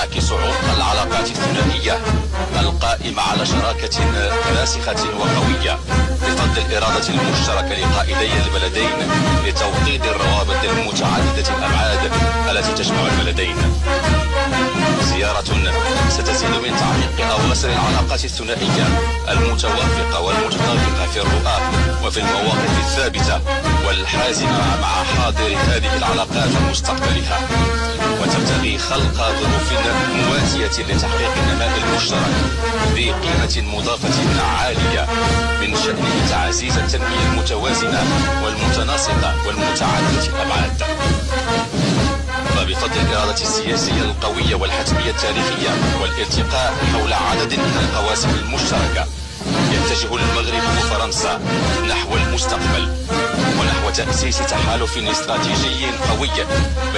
تعكس عمق العلاقات الثنائية القائمة على شراكة راسخة وقوية بفضل الإرادة المشتركة لقائدي البلدين لتوطيد الروابط المتعددة الأبعاد التي تجمع البلدين. زيارة ستزيد من تعميق أواصر العلاقات الثنائية المتوافقة والمتطابقة في الرؤى وفي المواقف الثابتة والحازمة مع حاضر هذه العلاقات ومستقبلها، وتبتغي خلق ظروف مواتية لتحقيق النماء المشترك ذي قيمة مضافة عالية من شأنه تعزيز التنمية المتوازنة والمتناسقة والمتعددة الأبعاد. فبفضل الإرادة السياسية القوية والحتمية التاريخية والارتقاء حول عدد من القواسم المشتركة يتجه المغرب وفرنسا نحو المستقبل ونحو تأسيس تحالف استراتيجي قوي بين